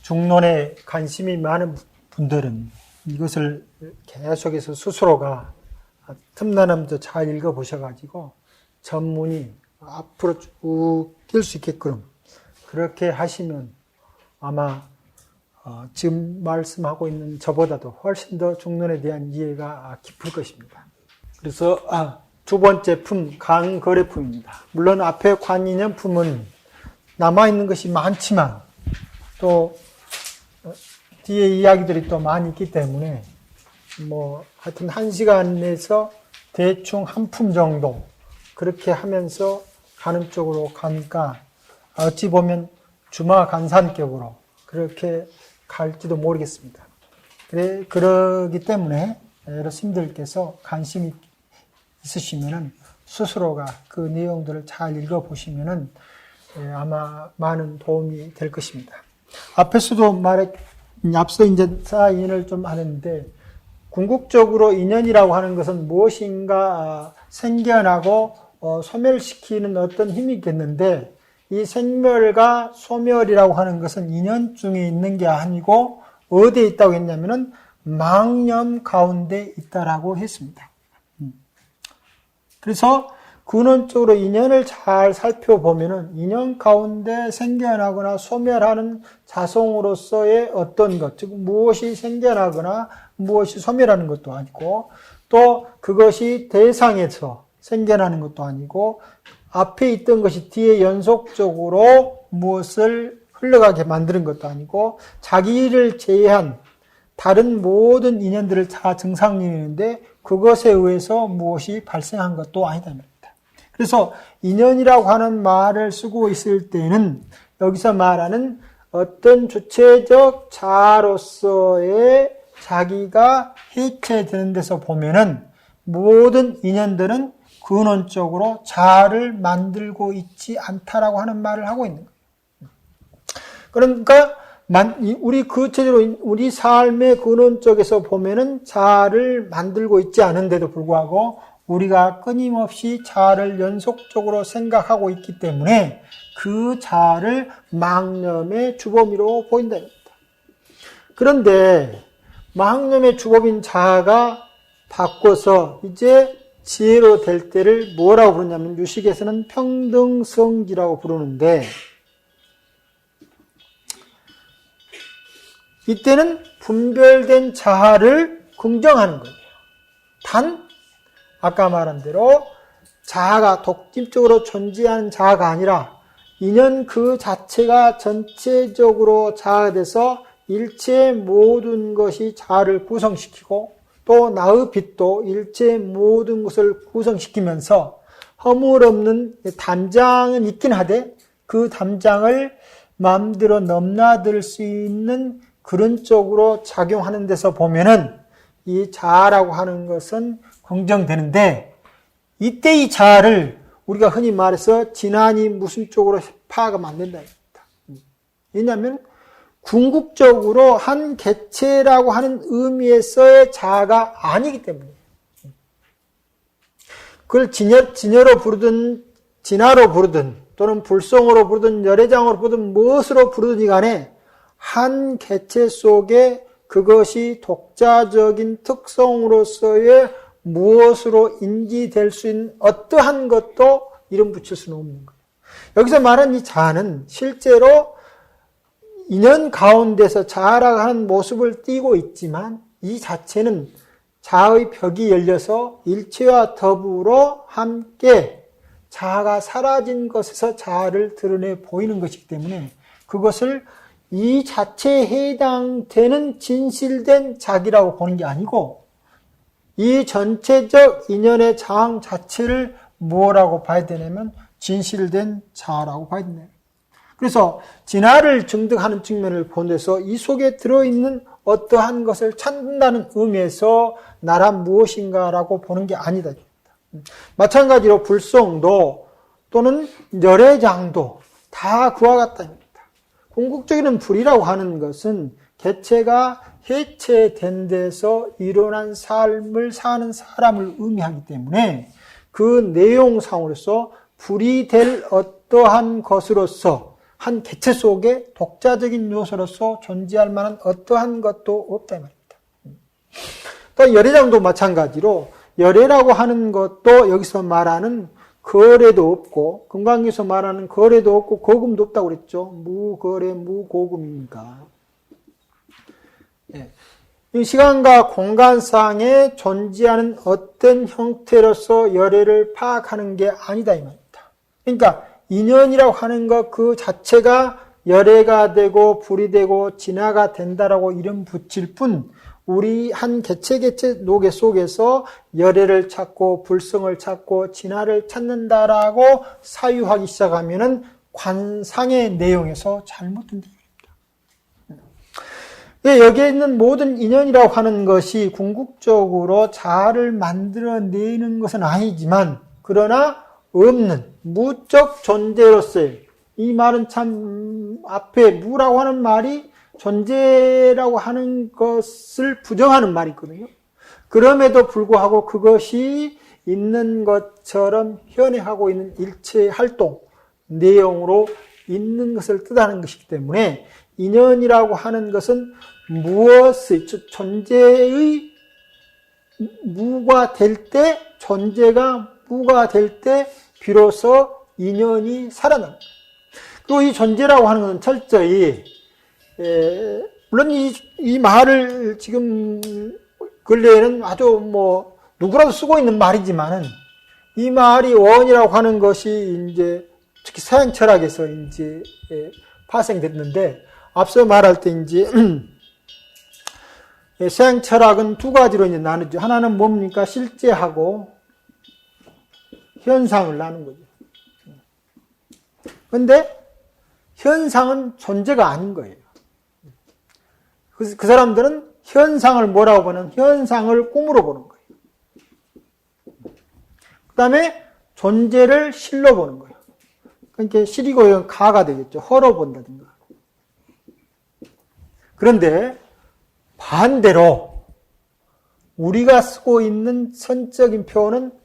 중론에 관심이 많은 분들은 이것을 계속해서 스스로가 틈나남도 잘 읽어보셔가지고 전문이 앞으로 쭉 뛸 수 있게끔 그렇게 하시면 아마 지금 말씀하고 있는 저보다도 훨씬 더 중론에 대한 이해가 깊을 것입니다. 그래서 두 번째 품, 간거래품입니다. 물론 앞에 관인연품은 남아있는 것이 많지만 또 뒤에 이야기들이 또 많이 있기 때문에 하여튼 1시간 내에서 대충 한 품 정도 그렇게 하면서 가는 쪽으로 가니까 어찌 보면 주마간산격으로 그렇게 갈지도 모르겠습니다. 그러기 때문에 여러분들께서 관심이 있으시면은 스스로가 그 내용들을 잘 읽어보시면은 아마 많은 도움이 될 것입니다. 앞에서도 앞서 이제 인연을 좀 하는데, 궁극적으로 인연이라고 하는 것은 무엇인가 생겨나고 소멸시키는 어떤 힘이 있겠는데, 이 생멸과 소멸이라고 하는 것은 인연 중에 있는 게 아니고 어디에 있다고 했냐면은 망념 가운데 있다라고 했습니다. 그래서 근원적으로 인연을 잘 살펴보면은 인연 가운데 생겨나거나 소멸하는 자성으로서의 어떤 것, 즉 무엇이 생겨나거나 무엇이 소멸하는 것도 아니고, 또 그것이 대상에서 생겨나는 것도 아니고, 앞에 있던 것이 뒤에 연속적으로 무엇을 흘러가게 만드는 것도 아니고, 자기를 제외한 다른 모든 인연들을 다 증상인인데 그것에 의해서 무엇이 발생한 것도 아니다. 그래서 인연이라고 하는 말을 쓰고 있을 때는 여기서 말하는 어떤 주체적 자아로서의 자기가 해체되는 데서 보면은 모든 인연들은 근원적으로 자아를 만들고 있지 않다라고 하는 말을 하고 있는 거예요. 그러니까 우리 구체적으로 우리 삶의 근원적에서 보면은 자아를 만들고 있지 않은데도 불구하고 우리가 끊임없이 자아를 연속적으로 생각하고 있기 때문에 그 자아를 망념의 주범으로 보인다. 그런데 망념의 주범인 자아가 바꿔서 이제 지혜로 될 때를 뭐라고 부르냐면 유식에서는 평등성지라고 부르는데, 이때는 분별된 자아를 긍정하는 거예요. 단 아까 말한 대로 자아가 독립적으로 존재하는 자아가 아니라 인연 그 자체가 전체적으로 자아가 돼서 일체 모든 것이 자아를 구성시키고 또 나의 빛도 일체 모든 것을 구성시키면서 허물 없는 담장은 있긴 하되 그 담장을 마음대로 넘나들 수 있는 그런 쪽으로 작용하는 데서 보면은 이 자아라고 하는 것은 긍정되는데, 이때 이 자아를 우리가 흔히 말해서 진한이 무슨 쪽으로 파악하면 안 된다. 왜냐하면 궁극적으로 한 개체라고 하는 의미에서의 자아가 아니기 때문에 그걸 진여로 부르든 진화로 부르든 또는 불성으로 부르든 열애장으로 부르든 무엇으로 부르든 간에 한 개체 속에 그것이 독자적인 특성으로서의 무엇으로 인지될 수 있는 어떠한 것도 이름 붙일 수는 없는 거예요. 여기서 말한 이 자아는 실제로 인연 가운데서 자아라고 하는 모습을 띠고 있지만 이 자체는 자아의 벽이 열려서 일체와 더불어 함께 자아가 사라진 것에서 자아를 드러내 보이는 것이기 때문에 그것을 이 자체에 해당되는 진실된 자기라고 보는 게 아니고 이 전체적 인연의 자항 자체를 뭐라고 봐야 되냐면 진실된 자아라고 봐야 된다. 그래서 진화를 증득하는 측면을 본데서 이 속에 들어있는 어떠한 것을 찾는다는 의미에서 나란 무엇인가라고 보는 게 아니다. 마찬가지로 불성도 또는 열애장도 다 그와 같다. 궁극적인 불이라고 하는 것은 개체가 해체된 데서 일어난 삶을 사는 사람을 의미하기 때문에 그 내용상으로서 불이 될 어떠한 것으로서 한 개체 속에 독자적인 요소로서 존재할 만한 어떠한 것도 없다 이 말입니다. 또 열애장도 마찬가지로 열애라고 하는 것도 여기서 말하는 거래도 없고 금강경에서 말하는 거래도 없고 고금도 없다고 그랬죠. 무거래 무고금이니까. 예. 이 시간과 공간상에 존재하는 어떤 형태로서 열애를 파악하는 게 아니다 이 말입니다. 그러니까 인연이라고 하는 것 그 자체가 열애가 되고 불이 되고 진화가 된다라고 이름 붙일 뿐 우리 한 개체 노계 속에서 열애를 찾고 불성을 찾고 진화를 찾는다라고 사유하기 시작하면은 관상의 내용에서 잘못된다. 여기에 있는 모든 인연이라고 하는 것이 궁극적으로 자아를 만들어내는 것은 아니지만 그러나 없는 무적 존재로서의 이 말은 참 앞에 무라고 하는 말이 존재라고 하는 것을 부정하는 말이 있거든요. 그럼에도 불구하고 그것이 있는 것처럼 현행하고 있는 일체의 활동, 내용으로 있는 것을 뜻하는 것이기 때문에 인연이라고 하는 것은 무엇의 존재의 무가 될 때, 존재가 무가 될 때 비로소 인연이 살아납니다. 그리고 이 존재라고 하는 것은 철저히 물론 이 말을 지금 근래에는 아주 누구라도 쓰고 있는 말이지만은 이 말이 원이라고 하는 것이 이제 특히 서양 철학에서 이제 파생됐는데 앞서 말할 때 이제 서양 철학은 두 가지로 이제 나누죠. 하나는 뭡니까? 실제하고 현상을 나눈 거죠. 그런데 현상은 존재가 아닌 거예요. 그 사람들은 현상을 뭐라고 보는? 현상을 꿈으로 보는 거예요. 그 다음에 존재를 실로 보는 거예요. 그러니까 실이고 이건 가가 되겠죠. 허로 본다든가. 그런데 반대로 우리가 쓰고 있는 선적인 표현은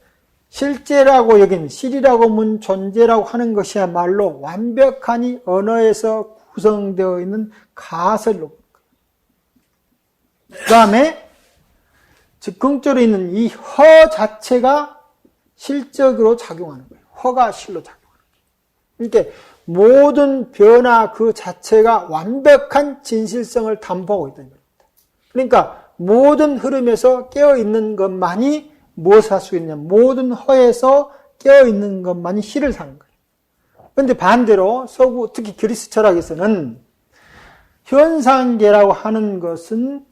실제라고 여긴 실이라고 문 존재라고 하는 것이야말로 완벽하니 언어에서 구성되어 있는 가설로 보는 거예요. 그 다음에 즉흥적으로 있는 이 허 자체가 실적으로 작용하는 거예요. 허가 실로 작용하는 거예요. 그러니까 모든 변화 그 자체가 완벽한 진실성을 담보하고 있다는 겁니다. 그러니까 모든 흐름에서 깨어있는 것만이 무엇을 할 수 있느냐. 모든 허에서 깨어있는 것만이 실을 사는 거예요. 그런데 반대로 서구 특히 그리스 철학에서는 현상계라고 하는 것은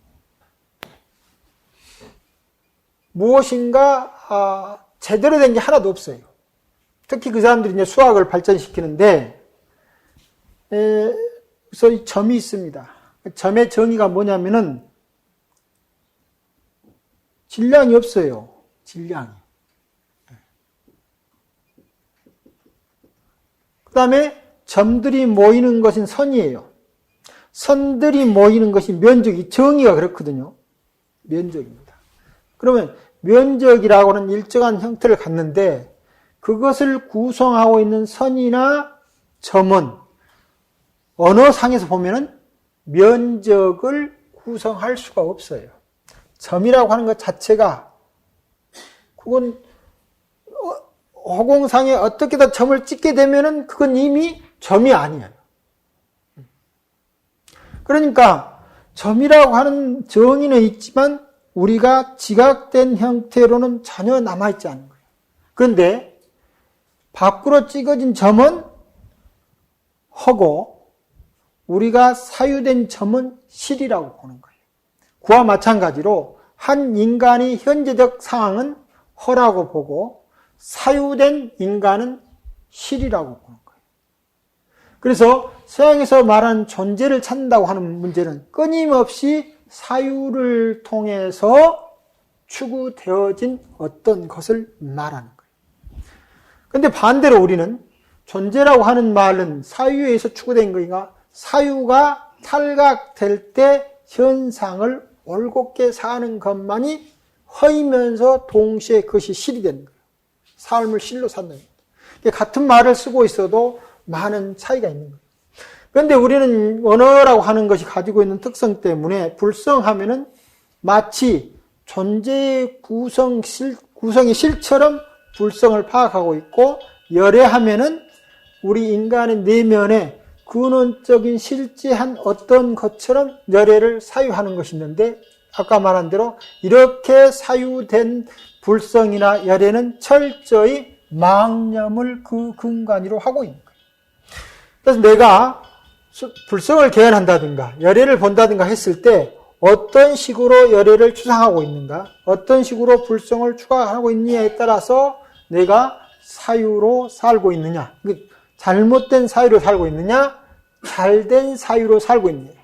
무엇인가 제대로 된 게 하나도 없어요. 특히 그 사람들이 이제 수학을 발전시키는데 그래서 이 점이 있습니다. 점의 정의가 뭐냐면은 질량이 없어요. 질량이. 그 다음에 점들이 모이는 것은 선이에요. 선들이 모이는 것이 면적이 정의가 그렇거든요. 면적입니다. 그러면 면적이라고는 일정한 형태를 갖는데 그것을 구성하고 있는 선이나 점은 언어상에서 보면은 면적을 구성할 수가 없어요. 점이라고 하는 것 자체가 그건 허공상에 어떻게든 점을 찍게 되면은 그건 이미 점이 아니에요. 그러니까 점이라고 하는 정의는 있지만 우리가 지각된 형태로는 전혀 남아있지 않은 거예요. 그런데 밖으로 찍어진 점은 허고 우리가 사유된 점은 실이라고 보는 거예요. 그와 마찬가지로 한 인간의 현재적 상황은 허라고 보고 사유된 인간은 실이라고 보는 거예요. 그래서 서양에서 말하는 존재를 찾는다고 하는 문제는 끊임없이 사유를 통해서 추구되어진 어떤 것을 말하는 거예요. 그런데 반대로 우리는 존재라고 하는 말은 사유에 의해서 추구된 거니까 사유가 탈각될 때 현상을 올곧게 사는 것만이 허이면서 동시에 그것이 실이 되는 거예요. 삶을 실로 산다는 거예요. 같은 말을 쓰고 있어도 많은 차이가 있는 거예요. 그런데 우리는 언어라고 하는 것이 가지고 있는 특성 때문에 불성하면은 마치 존재의 구성이 실처럼 불성을 파악하고 있고, 열애하면은 우리 인간의 내면에 근원적인 실제한 어떤 것처럼 열애를 사유하는 것이 있는데, 아까 말한 대로 이렇게 사유된 불성이나 열애는 철저히 망념을 그 근간으로 하고 있는 거예요. 그래서 내가 불성을 계현한다든가 열애를 본다든가 했을 때 어떤 식으로 열애를 추상하고 있는가, 어떤 식으로 불성을 추가하고 있느냐에 따라서 내가 사유로 살고 있느냐, 잘못된 사유로 살고 있느냐, 잘된 사유로 살고 있느냐.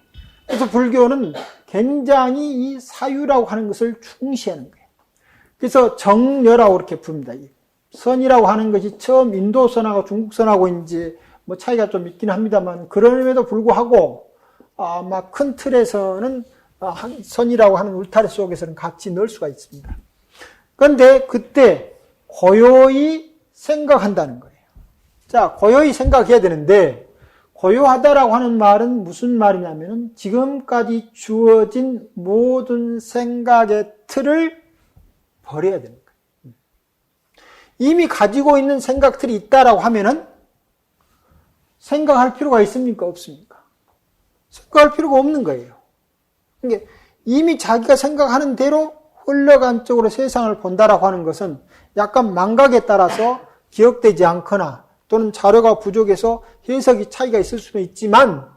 그래서 불교는 굉장히 이 사유라고 하는 것을 중시하는 거예요. 그래서 정려라고 이렇게 부릅니다. 선이라고 하는 것이 처음 인도선하고 중국선하고 이제 뭐 차이가 좀 있긴 합니다만, 그럼에도 불구하고 막 큰 틀에서는 선이라고 하는 울타리 속에서는 같이 넣을 수가 있습니다. 그런데 그때 고요히 생각한다는 거예요. 자, 고요히 생각해야 되는데, 고요하다라고 하는 말은 무슨 말이냐면은 지금까지 주어진 모든 생각의 틀을 버려야 되는 거예요. 이미 가지고 있는 생각들이 있다라고 하면은 생각할 필요가 있습니까? 없습니까? 생각할 필요가 없는 거예요. 그러니까 이미 자기가 생각하는 대로 흘러간 쪽으로 세상을 본다라고 하는 것은 약간 망각에 따라서 기억되지 않거나 또는 자료가 부족해서 해석이 차이가 있을 수는 있지만,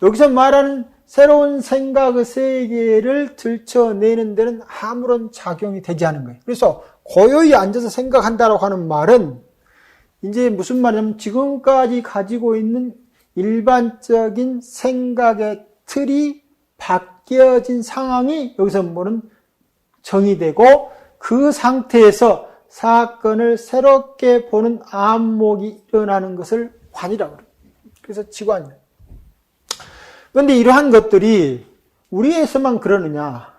여기서 말하는 새로운 생각의 세계를 들춰내는 데는 아무런 작용이 되지 않은 거예요. 그래서 고요히 앉아서 생각한다라고 하는 말은 이제 무슨 말이냐면 지금까지 가지고 있는 일반적인 생각의 틀이 바뀌어진 상황이 여기서 뭐는 정의되고, 그 상태에서 사건을 새롭게 보는 안목이 일어나는 것을 관이라고 그래요. 그래서 지관이에요. 그런데 이러한 것들이 우리에서만 그러느냐?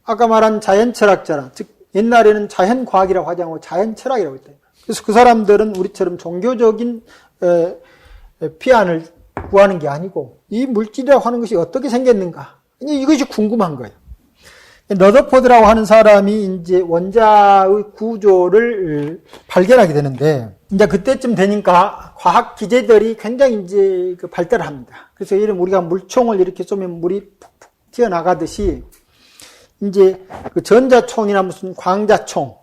아까 말한 자연철학자라, 즉 옛날에는 자연과학이라고 하지 않고 자연철학이라고 했다. 그래서 그 사람들은 우리처럼 종교적인 피안을 구하는 게 아니고 이 물질이라고 하는 것이 어떻게 생겼는가, 이것이 궁금한 거예요. 러더포드라고 하는 사람이 이제 원자의 구조를 발견하게 되는데, 이제 그때쯤 되니까 과학 기제들이 굉장히 이제 발달을 합니다. 그래서 예를 들면 우리가 물총을 이렇게 쏘면 물이 푹푹 튀어나가듯이 이제 그 전자총이나 무슨 광자총,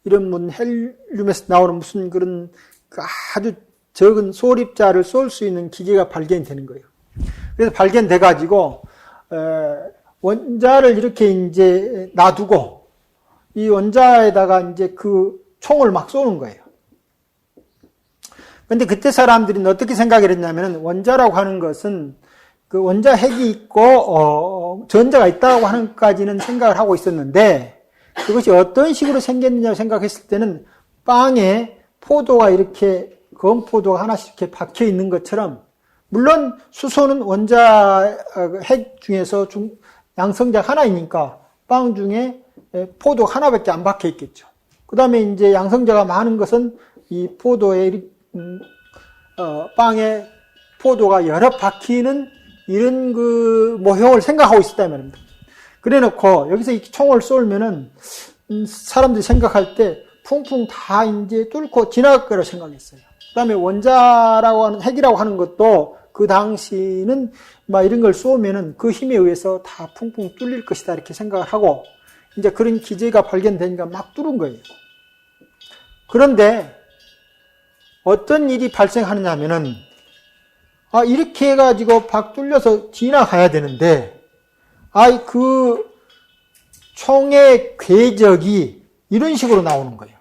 이런 뭐 헬륨에서 나오는 무슨 그런 그 아주 적은 소립자를 쏠 수 있는 기계가 발견이 되는 거예요. 그래서 발견돼 가지고 원자를 이렇게 이제 놔두고 이 원자에다가 이제 그 총을 막 쏘는 거예요. 근데 그때 사람들이 어떻게 생각을 했냐면은 원자라고 하는 것은 그 원자 핵이 있고 전자가 있다고 하는 것까지는 생각을 하고 있었는데, 그것이 어떤 식으로 생겼느냐고 생각했을 때는 빵에 포도가 이렇게 건포도가 하나씩 이렇게 박혀 있는 것처럼, 물론 수소는 원자 핵 중에서 양성자가 하나이니까 빵 중에 포도 하나밖에 안 박혀 있겠죠. 그 다음에 이제 양성자가 많은 것은 이 포도에 빵에 포도가 여러 박히는 이런 그 모형을 생각하고 있었다 말입니다. 그래 놓고 여기서 이 총을 쏠면은 사람들이 생각할 때 풍풍 다 이제 뚫고 지나갈 거라고 생각했어요. 그 다음에 원자라고 하는, 핵이라고 하는 것도 그 당시는 막 이런 걸 쏘면은 그 힘에 의해서 다 풍풍 뚫릴 것이다 이렇게 생각을 하고, 이제 그런 기제가 발견되니까 막 뚫은 거예요. 그런데 어떤 일이 발생하느냐 하면은, 이렇게 해가지고 박 뚫려서 지나가야 되는데, 그 총의 궤적이 이런 식으로 나오는 거예요.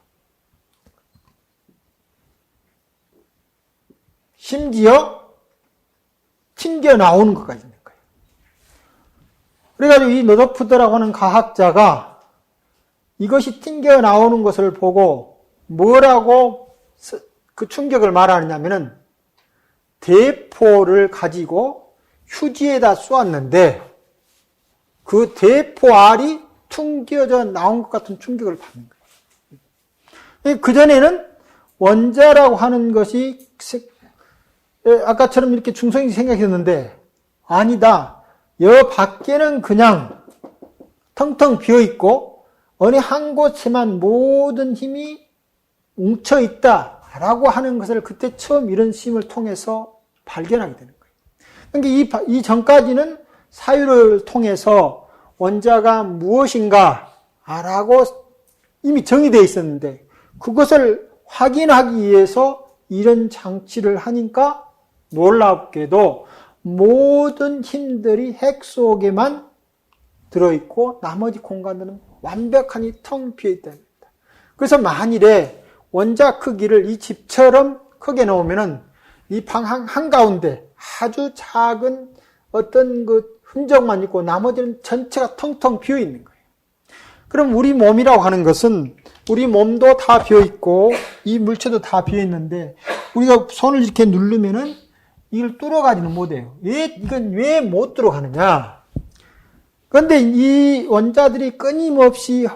심지어 튕겨 나오는 것까지 있는 거예요. 그래가지고 이 러더포드라고 하는 과학자가 이것이 튕겨 나오는 것을 보고 뭐라고 그 충격을 말하느냐면은, 대포를 가지고 휴지에다 쏘았는데 그 대포 알이 튕겨져 나온 것 같은 충격을 받는 거예요. 그전에는 원자라고 하는 것이 아까처럼 이렇게 중성이 생각했는데 아니다. 여 밖에는 그냥 텅텅 비어있고 어느 한 곳에만 모든 힘이 뭉쳐있다라고 하는 것을 그때 처음 이런 시험을 통해서 발견하게 되는 거예요. 그러니까 이 전까지는 사유를 통해서 원자가 무엇인가 라고 이미 정의되어 있었는데 그것을 확인하기 위해서 이런 장치를 하니까 놀랍게도 모든 힘들이 핵 속에만 들어있고 나머지 공간들은 완벽하니 텅 비어있다. 그래서 만일에 원자 크기를 이 집처럼 크게 놓으면은 이 방 한가운데 아주 작은 어떤 그 흔적만 있고 나머지는 전체가 텅텅 비어 있는 거예요. 그럼 우리 몸이라고 하는 것은 우리 몸도 다 비어 있고 이 물체도 다 비어 있는데 우리가 손을 이렇게 누르면은 이걸 뚫어가지는 못해요. 이건 왜 못 들어가느냐? 그런데 이 원자들이 끊임없이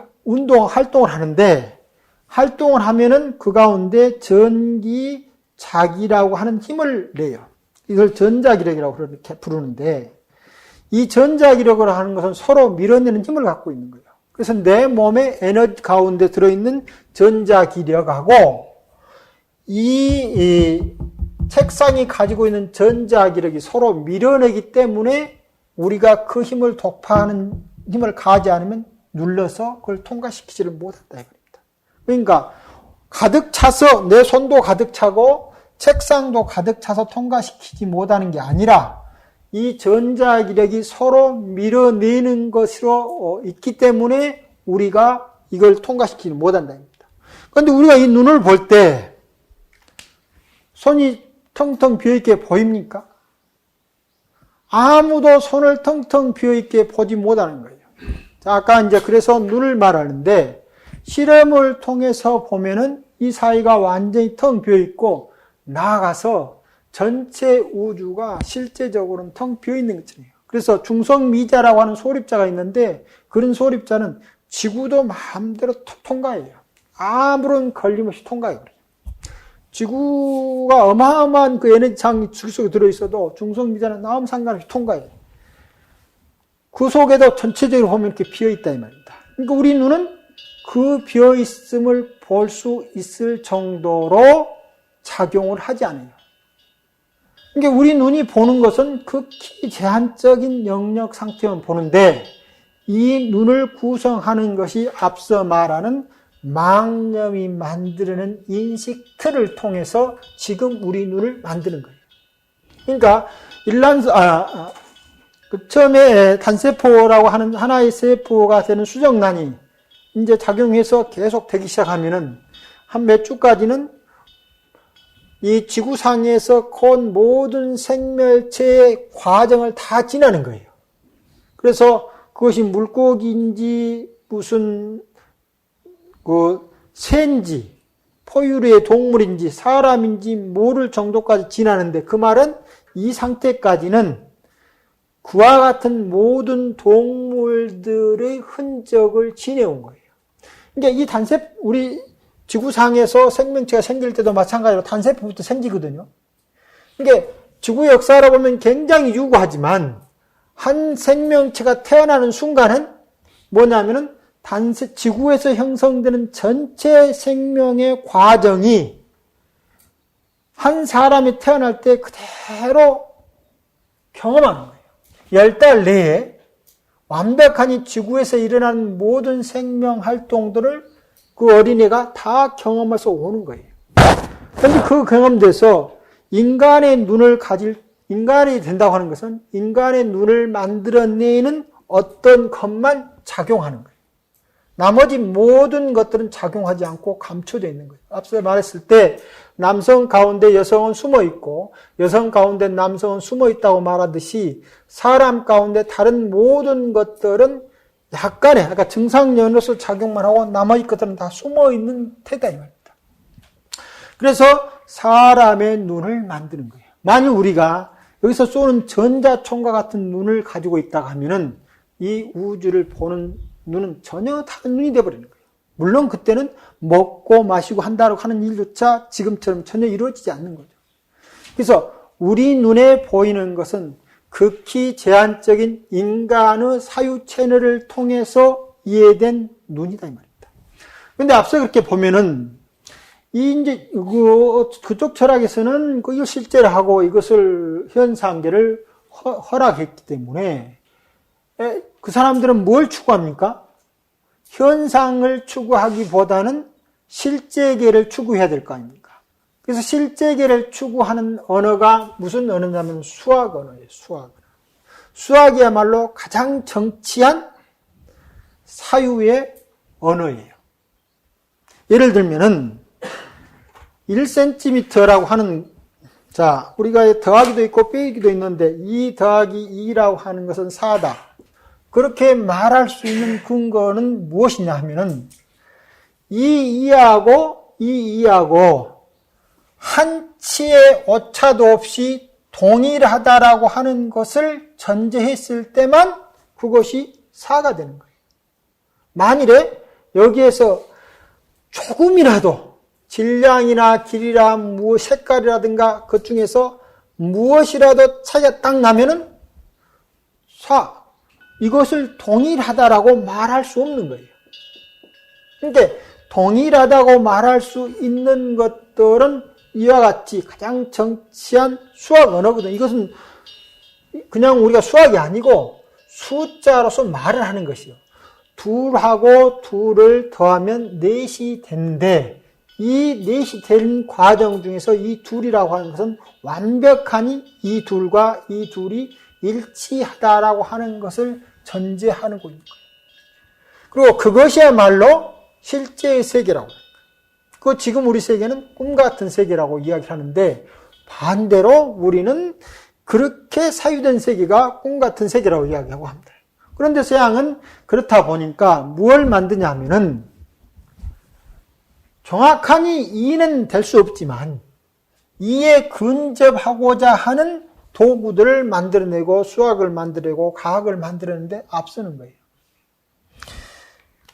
활동을 하는데 활동을 하면은 그 가운데 전기작이라고 하는 힘을 내요. 이걸 전자기력이라고 그렇게 부르는데 이 전자기력을 하는 것은 서로 밀어내는 힘을 갖고 있는 거예요. 그래서 내 몸의 에너지 가운데 들어있는 전자기력하고 이 책상이 가지고 있는 전자기력이 서로 밀어내기 때문에 우리가 그 힘을 독파하는 힘을 가하지 않으면 눌러서 그걸 통과시키지를 못한다 이겁니다. 그러니까 가득 차서 내 손도 가득 차고 책상도 가득 차서 통과시키지 못하는 게 아니라 이 전자기력이 서로 밀어내는 것으로 있기 때문에 우리가 이걸 통과시키지 못한다 입니다. 그런데 우리가 이 눈을 볼 때 손이 텅텅 비어있게 보입니까? 아무도 손을 텅텅 비어있게 보지 못하는 거예요. 자, 아까 이제 그래서 눈을 말하는데 실험을 통해서 보면은 이 사이가 완전히 텅 비어있고 나아가서 전체 우주가 실제적으로는 텅 비어있는 것이에요. 그래서 중성미자라고 하는 소립자가 있는데 그런 소립자는 지구도 마음대로 통과해요. 아무런 걸림없이 통과해요. 지구가 어마어마한 그 에너지장이 지구 속에 들어있어도 중성미자는 아무 상관없이 통과해요. 그 속에도 전체적으로 보면 이렇게 비어있다 이 말입니다. 그러니까 우리 눈은 그 비어있음을 볼 수 있을 정도로 작용을 하지 않아요. 그러니까 우리 눈이 보는 것은 극히 제한적인 영역 상태만 보는데 이 눈을 구성하는 것이 앞서 말하는 망념이 만들어낸 인식 틀을 통해서 지금 우리 눈을 만드는 거예요. 그러니까 처음에 단세포라고 하는 하나의 세포가 되는 수정란이 이제 작용해서 계속 되기 시작하면은 한 몇 주까지는 이 지구상에서 온 모든 생명체의 과정을 다 지나는 거예요. 그래서 그것이 물고기인지 무슨 새인지 포유류의 동물인지 사람인지 모를 정도까지 지나는데 그 말은 이 상태까지는 그와 같은 모든 동물들의 흔적을 지내온 거예요. 그러니까 우리 지구상에서 생명체가 생길 때도 마찬가지로 단세포부터 생기거든요. 그러니까 지구 역사로 보면 굉장히 유구하지만 한 생명체가 태어나는 순간은 뭐냐면은 지구에서 형성되는 전체 생명의 과정이 한 사람이 태어날 때 그대로 경험하는 거예요. 10달 내에 완벽하니 지구에서 일어나는 모든 생명 활동들을 그 어린애가 다 경험해서 오는 거예요. 그런데 그 경험돼서 인간이 된다고 하는 것은 인간의 눈을 만들어내는 어떤 것만 작용하는 거예요. 나머지 모든 것들은 작용하지 않고 감춰져 있는 거예요. 앞서 말했을 때 남성 가운데 여성은 숨어 있고 여성 가운데 남성은 숨어 있다고 말하듯이 사람 가운데 다른 모든 것들은 약간의 그러니까 증상연로서 작용만 하고 나머지 것들은 다 숨어 있는 태다 이 말입니다. 그래서 사람의 눈을 만드는 거예요. 만일 우리가 여기서 쏘는 전자총과 같은 눈을 가지고 있다고 하면은 이 우주를 보는 눈은 전혀 다른 눈이 되어버리는 거예요. 물론 그때는 먹고 마시고 한다고 하는 일조차 지금처럼 전혀 이루어지지 않는 거죠. 그래서 우리 눈에 보이는 것은 극히 제한적인 인간의 사유 채널을 통해서 이해된 눈이다 이 말입니다. 그런데 앞서 그렇게 보면은 이제 그쪽 철학에서는 이걸 실제로 하고 이것을 현상계를 허락했기 때문에 그 사람들은 뭘 추구합니까? 현상을 추구하기보다는 실제계를 추구해야 될 거 아닙니까? 그래서 실제계를 추구하는 언어가 무슨 언어냐면 수학 언어예요. 수학 언어. 수학이야말로 가장 정치한 사유의 언어예요. 예를 들면은 1cm라고 하는, 자, 우리가 더하기도 있고 빼기도 있는데 2 더하기 2라고 하는 것은 4다. 그렇게 말할 수 있는 근거는 무엇이냐 하면은 이 2하고 한치의 오차도 없이 동일하다라고 하는 것을 전제했을 때만 그것이 4가 되는 거예요. 만일에 여기에서 조금이라도 질량이나 길이나 색깔이라든가 그 중에서 무엇이라도 차이가 딱 나면은 4. 이것을 동일하다라고 말할 수 없는 거예요. 그러니까 동일하다고 말할 수 있는 것들은 이와 같이 가장 정치한 수학 언어거든요. 이것은 그냥 우리가 수학이 아니고 숫자로서 말을 하는 것이요. 2하고 2를 더하면 4이 되는데 이 4이 되는 과정 중에서 이 둘이라고 하는 것은 완벽하니 이 둘과 이 둘이 일치하다라고 하는 것을 전제하는 것인 거예요. 그리고 그것이야말로 실제의 세계라고 합니다. 그 지금 우리 세계는 꿈 같은 세계라고 이야기하는데 반대로 우리는 그렇게 사유된 세계가 꿈 같은 세계라고 이야기하고 합니다. 그런데 서양은 그렇다 보니까 무엇을 만드냐 하면은 정확하니 이해는 될 수 없지만 이에 근접하고자 하는 도구들을 만들어내고 수학을 만들어내고 과학을 만들어내는데 앞서는 거예요.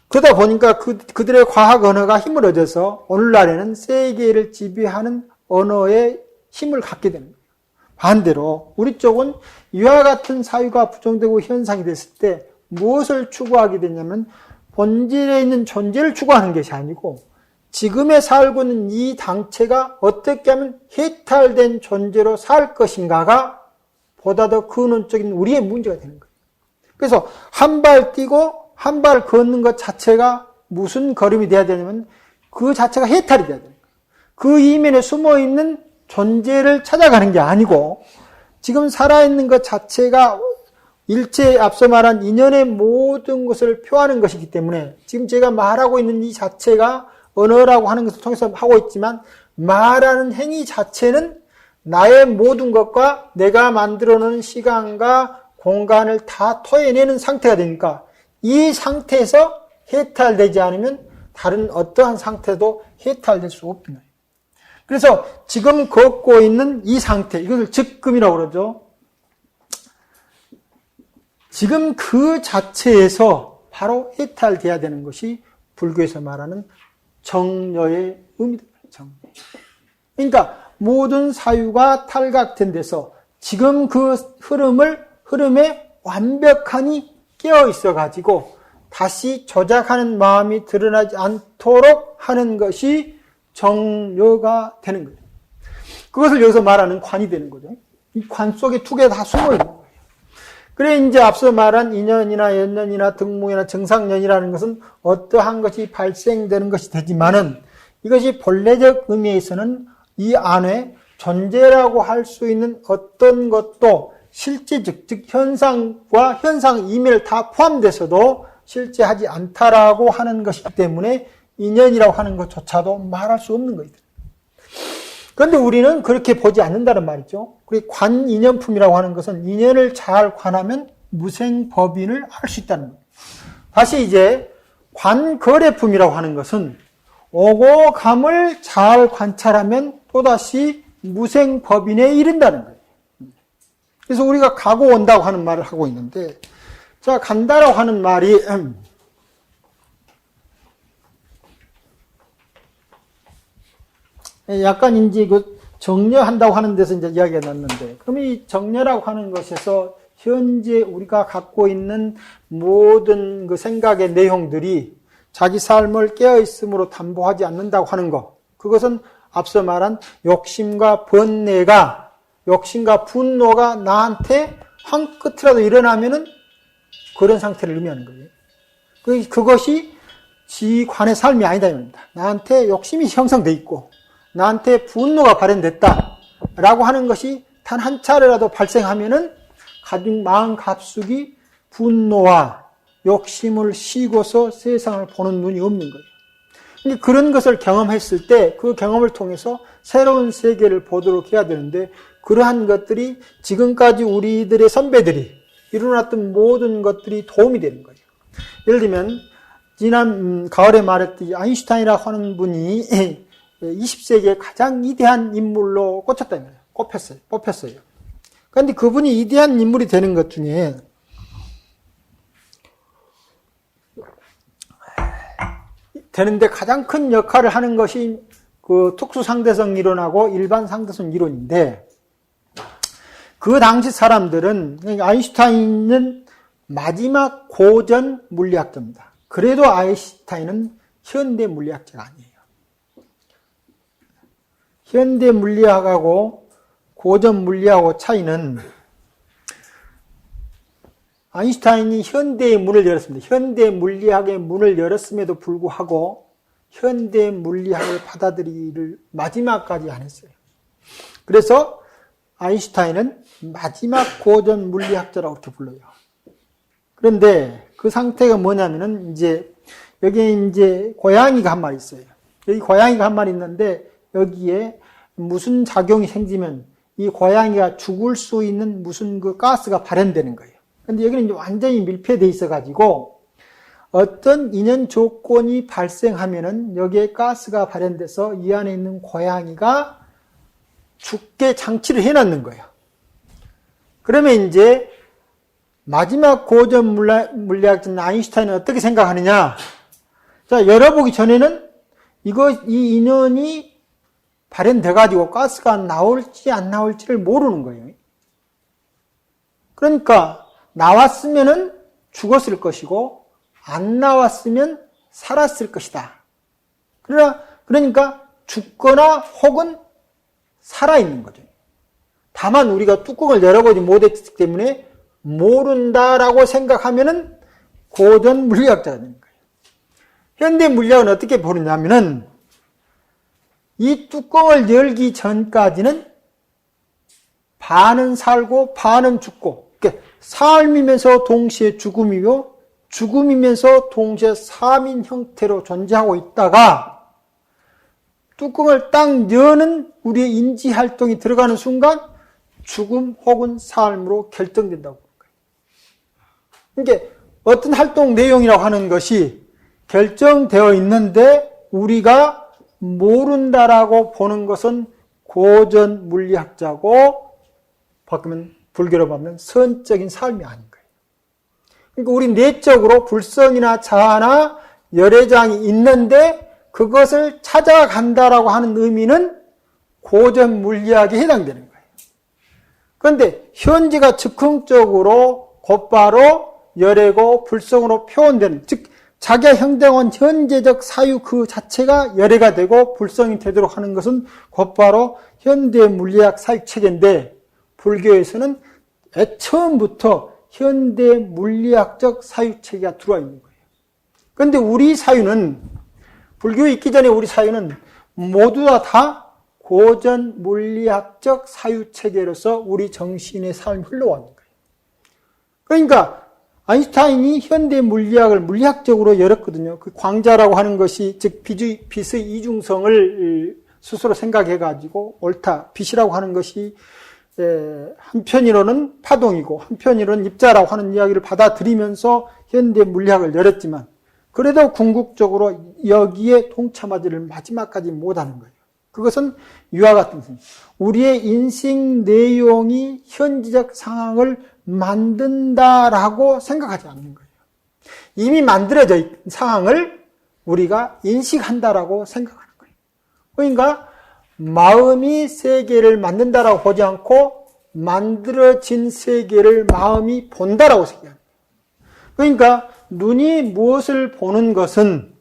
그러다 보니까 그들의 과학 언어가 힘을 얻어서 오늘날에는 세계를 지배하는 언어의 힘을 갖게 되는 거예요. 반대로 우리 쪽은 이와 같은 사유가 부정되고 현상이 됐을 때 무엇을 추구하게 되냐면 본질에 있는 존재를 추구하는 것이 아니고 지금에 살고 있는 이 당체가 어떻게 하면 해탈된 존재로 살 것인가가 보다 더 근원적인 우리의 문제가 되는 거예요. 그래서 한 발 뛰고 한 발 걷는 것 자체가 무슨 걸음이 돼야 되냐면 그 자체가 해탈이 돼야 되는 거예요. 그 이면에 숨어있는 존재를 찾아가는 게 아니고 지금 살아있는 것 자체가 일체에 앞서 말한 인연의 모든 것을 표하는 것이기 때문에 지금 제가 말하고 있는 이 자체가 언어라고 하는 것을 통해서 하고 있지만 말하는 행위 자체는 나의 모든 것과 내가 만들어 놓은 시간과 공간을 다 토해내는 상태가 되니까 이 상태에서 해탈되지 않으면 다른 어떠한 상태도 해탈될 수 없는 거예요. 그래서 지금 걷고 있는 이 상태, 이것을 즉금이라고 그러죠. 지금 그 자체에서 바로 해탈돼야 되는 것이 불교에서 말하는 정려의 의미다. 정려. 그러니까 모든 사유가 탈각된 데서 지금 그 흐름에 완벽하니 깨어 있어 가지고 다시 조작하는 마음이 드러나지 않도록 하는 것이 정려가 되는 거예요. 그것을 여기서 말하는 관이 되는 거죠. 이 관 속에 두 개 다 숨어 있는 거예요. 그래 이제 앞서 말한 인연이나 연연이나 등목이나 정상연이라는 것은 어떠한 것이 발생되는 것이 되지만은 이것이 본래적 의미에서는 이 안에 존재라고 할 수 있는 어떤 것도 실제적, 즉 현상과 현상 이면을 다 포함돼서도 실제하지 않다라고 하는 것이기 때문에 인연이라고 하는 것조차도 말할 수 없는 것이다. 그런데 우리는 그렇게 보지 않는다는 말이죠. 그리고 관인연품이라고 하는 것은 인연을 잘 관하면 무생법인을 할 수 있다는 거예요. 다시 이제 관거래품이라고 하는 것은 오고 감을 잘 관찰하면 또다시 무생법인에 이른다는 거예요. 그래서 우리가 가고 온다고 하는 말을 하고 있는데, 자, 간다라고 하는 말이 약간 이제 정려한다고 하는 데서 이제 이야기가 났는데, 그럼 이 정려라고 하는 것에서 현재 우리가 갖고 있는 모든 그 생각의 내용들이 자기 삶을 깨어있음으로 담보하지 않는다고 하는 것, 그것은 앞서 말한 욕심과 번뇌가, 욕심과 분노가 나한테 한 끝이라도 일어나면은 그런 상태를 의미하는 거예요. 그것이 지관의 삶이 아니다. 나한테 욕심이 형성돼 있고, 나한테 분노가 발현됐다. 라고 하는 것이 단 한 차례라도 발생하면은 마음 갑숙이 분노와 욕심을 씌고서 세상을 보는 눈이 없는 거예요. 근데 그런 것을 경험했을 때 그 경험을 통해서 새로운 세계를 보도록 해야 되는데, 그러한 것들이 지금까지 우리들의 선배들이 이뤄놨던 모든 것들이 도움이 되는 거예요. 예를 들면 지난 가을에 말했듯이 아인슈타인이라고 하는 분이 20세기의 가장 위대한 인물로 꼽혔다는 거예요. 뽑혔어요. 그런데 그분이 위대한 인물이 되는 것 중에 되는데 가장 큰 역할을 하는 것이 그 특수상대성 이론하고 일반 상대성 이론인데, 그 당시 사람들은, 아인슈타인은 마지막 고전 물리학자입니다. 그래도 아인슈타인은 현대 물리학자가 아니에요. 현대 물리학하고 고전 물리학하고 차이는, 아인슈타인이 현대의 문을 열었습니다. 현대 물리학의 문을 열었음에도 불구하고 현대 물리학을 받아들이기를 마지막까지 안 했어요. 그래서 아인슈타인은 마지막 고전 물리학자라고 이렇게 불러요. 그런데 그 상태가 뭐냐면은 여기에 고양이가 한 마리 있어요. 여기 고양이가 한 마리 있는데 여기에 무슨 작용이 생기면 이 고양이가 죽을 수 있는 무슨 그 가스가 발현되는 거예요. 근데 여기는 이제 완전히 밀폐되어 있어가지고 어떤 인연 조건이 발생하면은 여기에 가스가 발현돼서 이 안에 있는 고양이가 죽게 장치를 해놨는 거예요. 그러면 이제 마지막 고전 물리학자 아인슈타인은 어떻게 생각하느냐? 자, 열어보기 전에는 이 인연이 발현돼가지고 가스가 나올지 안 나올지를 모르는 거예요. 그러니까 나왔으면은 죽었을 것이고 안 나왔으면 살았을 것이다. 그러니까 죽거나 혹은 살아있는 거죠. 다만 우리가 뚜껑을 열어보지 못했기 때문에 모른다라고 생각하면은 고전 물리학자가 되는 거예요. 현대 물리학은 어떻게 보느냐면은 이 뚜껑을 열기 전까지는 반은 살고 반은 죽고, 그러니까 삶이면서 동시에 죽음이며 죽음이면서 동시에 삶인 형태로 존재하고 있다가 뚜껑을 딱 여는 우리의 인지 활동이 들어가는 순간 죽음 혹은 삶으로 결정된다고 보는 거예요. 그러니까 어떤 활동 내용이라고 하는 것이 결정되어 있는데 우리가 모른다라고 보는 것은 고전 물리학자고, 바꾸면 불교로 보면 선적인 삶이 아닌 거예요. 그러니까 우리 내적으로 불성이나 자아나 열애장이 있는데 그것을 찾아간다라고 하는 의미는 고전 물리학에 해당되는 거예요. 그런데 현지가 즉흥적으로 곧바로 열애고 불성으로 표현되는, 즉 자기가 형성한 현재적 사유 그 자체가 열애가 되고 불성이 되도록 하는 것은 곧바로 현대 물리학 사유체계인데, 불교에서는 처음부터 현대 물리학적 사유체계가 들어와 있는 거예요. 그런데 우리 사유는, 불교에 있기 전에 우리 사유는 모두 다 고전 물리학적 사유체계로서 우리 정신의 삶이 흘러왔는 거예요. 그러니까 아인슈타인이 현대 물리학을 물리학적으로 열었거든요. 그 광자라고 하는 것이, 즉 빛의 이중성을 스스로 생각해가지고 옳다, 빛이라고 하는 것이 한편으로는 파동이고 한편으로는 입자라고 하는 이야기를 받아들이면서 현대 물리학을 열었지만, 그래도 궁극적으로 여기에 동참하지를 마지막까지 못하는 거예요. 그것은 이와 같은 것. 우리의 인식 내용이 현지적 상황을 만든다라고 생각하지 않는 거예요. 이미 만들어져 있는 상황을 우리가 인식한다라고 생각하는 거예요. 그러니까 마음이 세계를 만든다라고 보지 않고 만들어진 세계를 마음이 본다라고 생각합니다. 그러니까 눈이 무엇을 보는 것은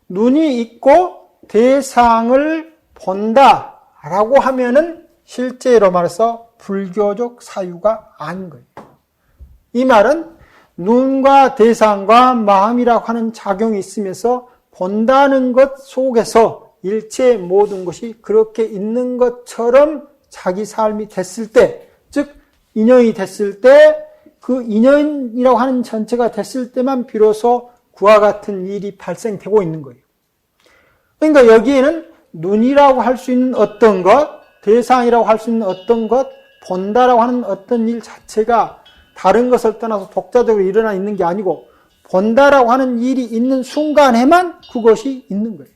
눈이 있고 대상을 본다라고 하면은 실제로 말해서 불교적 사유가 아닌 거예요. 이 말은 눈과 대상과 마음이라고 하는 작용이 있으면서 본다는 것 속에서 일체 모든 것이 그렇게 있는 것처럼 자기 삶이 됐을 때, 즉 인연이 됐을 때, 그 인연이라고 하는 전체가 됐을 때만 비로소 그와 같은 일이 발생되고 있는 거예요. 그러니까 여기에는 눈이라고 할 수 있는 어떤 것, 대상이라고 할 수 있는 어떤 것, 본다라고 하는 어떤 일 자체가 다른 것을 떠나서 독자적으로 일어나 있는 게 아니고 본다라고 하는 일이 있는 순간에만 그것이 있는 거예요.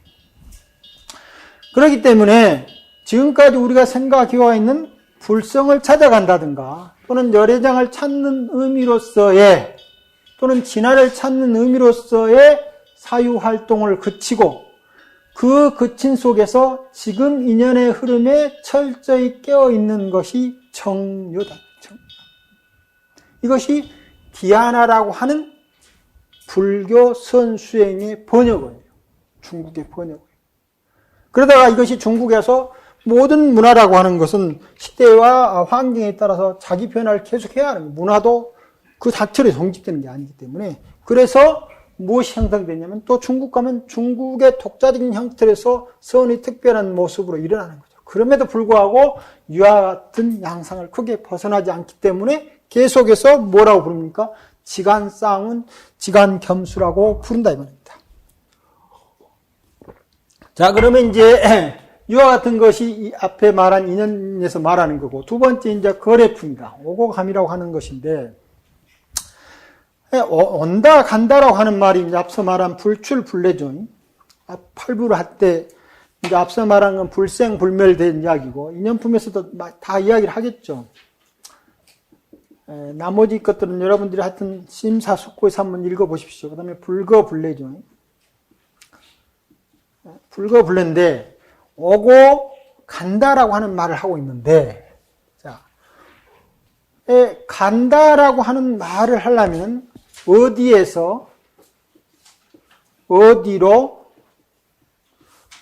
그렇기 때문에 지금까지 우리가 생각해와 있는 불성을 찾아간다든가 또는 열애장을 찾는 의미로서의 또는 진화를 찾는 의미로서의 사유활동을 그치고 그 그친 속에서 지금 인연의 흐름에 철저히 깨어있는 것이 정료다. 이것이 디아나라고 하는 불교 선수행의 번역어예요. 중국의 번역어예요. 그러다가 이것이 중국에서 모든 문화라고 하는 것은 시대와 환경에 따라서 자기 변화를 계속해야 하는 거예요. 문화도 그 자체로 성립되는 게 아니기 때문에. 그래서 무엇이 형성되냐면 또 중국 가면 중국의 독자적인 형태에서 선이 특별한 모습으로 일어나는 거죠. 그럼에도 불구하고 유아 같은 양상을 크게 벗어나지 않기 때문에 계속해서 뭐라고 부릅니까? 지간쌍은 지간겸수라고 부른다 이 말입니다. 자, 그러면 이제 이와 같은 것이 이 앞에 말한 인연에서 말하는 거고, 두 번째 이제 거래품이다. 오고 감이라고 하는 것인데, 온다 간다라고 하는 말이 이제 앞서 말한 불출불례죠. 팔부를 할 때 이제 앞서 말한 건 불생불멸된 이야기고, 인연품에서도 다 이야기를 하겠죠. 나머지 것들은 여러분들이 하여튼 심사숙고해서 한번 읽어보십시오. 그 다음에 불거불례죠. 불거불례인데 오고 간다라고 하는 말을 하고 있는데, 자, 간다라고 하는 말을 하려면 어디에서 어디로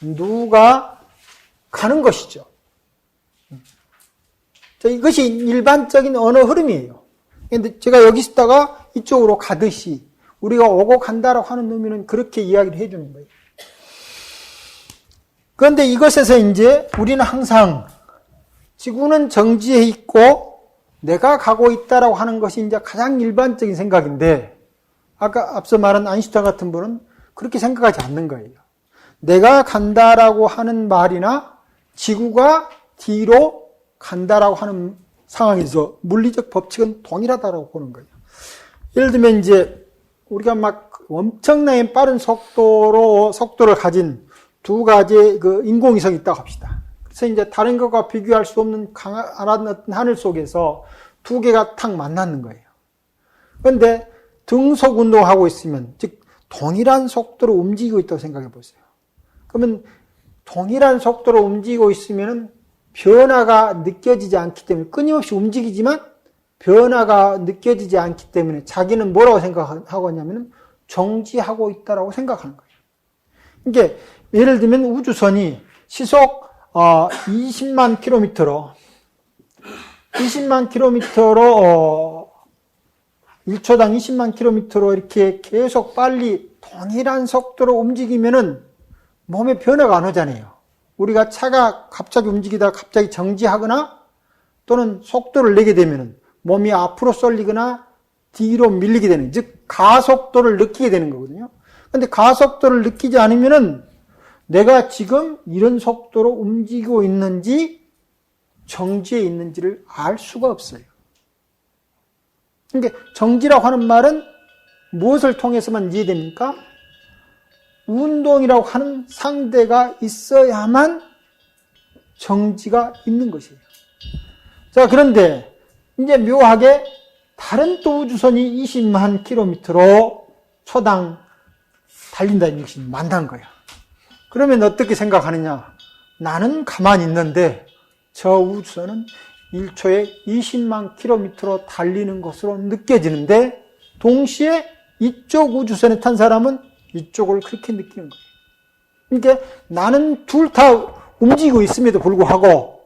누가 가는 것이죠. 자, 이것이 일반적인 언어 흐름이에요. 근데 제가 여기 있다가 이쪽으로 가듯이 우리가 오고 간다라고 하는 의미는 그렇게 이야기를 해주는 거예요. 그런데 이것에서 이제 우리는 항상 지구는 정지해 있고 내가 가고 있다라고 하는 것이 이제 가장 일반적인 생각인데, 아까 앞서 말한 아인슈타인 같은 분은 그렇게 생각하지 않는 거예요. 내가 간다라고 하는 말이나 지구가 뒤로 간다라고 하는 상황에서 물리적 법칙은 동일하다라고 보는 거예요. 예를 들면 이제 우리가 막 엄청나게 빠른 속도를 가진 두 가지의 그 인공위성이 있다고 합시다. 그래서 이제 다른 것과 비교할 수 없는 강한 어떤 하늘 속에서 두 개가 탁 만나는 거예요. 그런데 등속 운동하고 있으면, 즉 동일한 속도로 움직이고 있다고 생각해 보세요. 그러면 동일한 속도로 움직이고 있으면은 변화가 느껴지지 않기 때문에, 끊임없이 움직이지만 변화가 느껴지지 않기 때문에 자기는 뭐라고 생각하고 있냐면 정지하고 있다라고 생각하는 거예요. 그러니까 예를 들면 우주선이 시속 20만 킬로미터로 1초당 20만 킬로미터로 이렇게 계속 빨리 동일한 속도로 움직이면은 몸에 변화가 안 오잖아요. 우리가 차가 갑자기 움직이다가 갑자기 정지하거나 또는 속도를 내게 되면은 몸이 앞으로 쏠리거나 뒤로 밀리게 되는, 즉 가속도를 느끼게 되는 거거든요. 근데 가속도를 느끼지 않으면은 내가 지금 이런 속도로 움직이고 있는지 정지해 있는지를 알 수가 없어요. 그러니까 정지라고 하는 말은 무엇을 통해서만 이해됩니까? 운동이라고 하는 상대가 있어야만 정지가 있는 것이에요. 자, 그런데 이제 묘하게 다른 또 우주선이 20만 킬로미터로 초당 달린다는 것이 만난 거예요. 그러면 어떻게 생각하느냐? 나는 가만히 있는데 저 우주선은 1초에 20만 킬로미터로 달리는 것으로 느껴지는데 동시에 이쪽 우주선에 탄 사람은 이쪽을 그렇게 느끼는 거예요. 그러니까 나는 둘 다 움직이고 있음에도 불구하고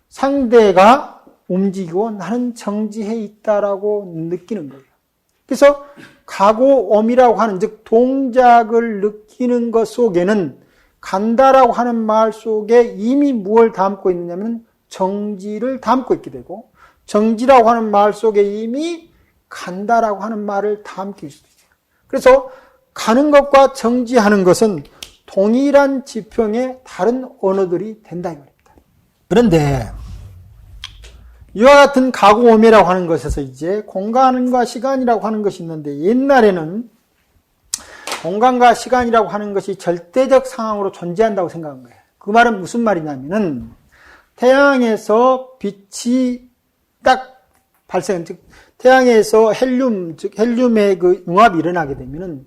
상대가 움직이고 나는 정지해 있다라고 느끼는 거예요. 그래서 가고옴이라고 하는 즉 동작을 느끼는 것 속에는 간다라고 하는 말 속에 이미 무엇을 담고 있느냐면 정지를 담고 있게 되고 정지라고 하는 말 속에 이미 간다라고 하는 말을 담고 있어요. 그래서 가는 것과 정지하는 것은 동일한 지평의 다른 언어들이 된다 이 말입니다. 그런데 이와 같은 가고옴이라고 하는 것에서 이제 공간과 시간이라고 하는 것이 있는데 옛날에는 공간과 시간이라고 하는 것이 절대적 상황으로 존재한다고 생각한 거예요. 그 말은 무슨 말이냐면은 태양에서 빛이 딱 발생, 즉 태양에서 헬륨, 즉 헬륨의 그 융합이 일어나게 되면은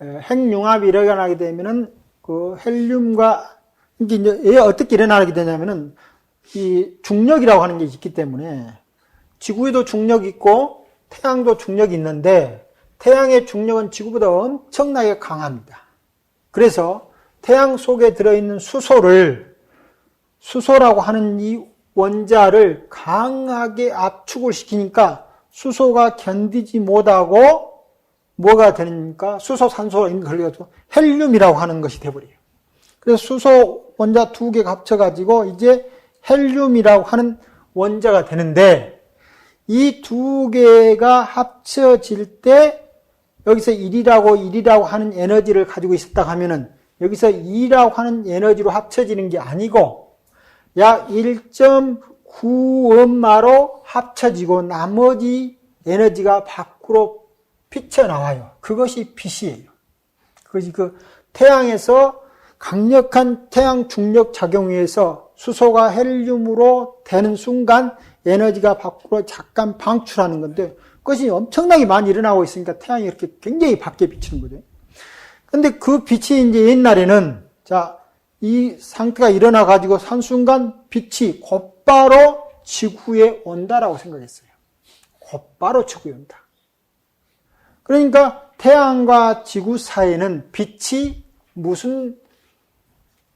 핵융합이 일어나게 되면은 그 헬륨과 이제 어떻게 일어나게 되냐면은 이 중력이라고 하는 게 있기 때문에 지구에도 중력이 있고 태양도 중력이 있는데 태양의 중력은 지구보다 엄청나게 강합니다. 그래서 태양 속에 들어있는 수소라고 하는 이 원자를 강하게 압축을 시키니까 수소가 견디지 못하고 뭐가 되니까 수소, 산소가 걸려가지고 헬륨이라고 하는 것이 돼버려요. 그래서 수소 원자 두 개가 합쳐가지고 이제 헬륨이라고 하는 원자가 되는데 이 두 개가 합쳐질 때 여기서 1이라고 하는 에너지를 가지고 있었다 하면은 여기서 2라고 하는 에너지로 합쳐지는 게 아니고 약 1.9엄마로 합쳐지고 나머지 에너지가 밖으로 피쳐나와요. 그것이 빛이에요. 그것이 그 태양에서 강력한 태양 중력 작용에 의해서 수소가 헬륨으로 되는 순간 에너지가 밖으로 잠깐 방출하는 건데 그것이 엄청나게 많이 일어나고 있으니까 태양이 이렇게 굉장히 밝게 비치는 거죠. 근데 그 빛이 이제 옛날에는 이 상태가 일어나 가지고 한 순간 빛이 곧바로 지구에 온다라고 생각했어요. 곧바로 지구에 온다. 그러니까 태양과 지구 사이에는 빛이 무슨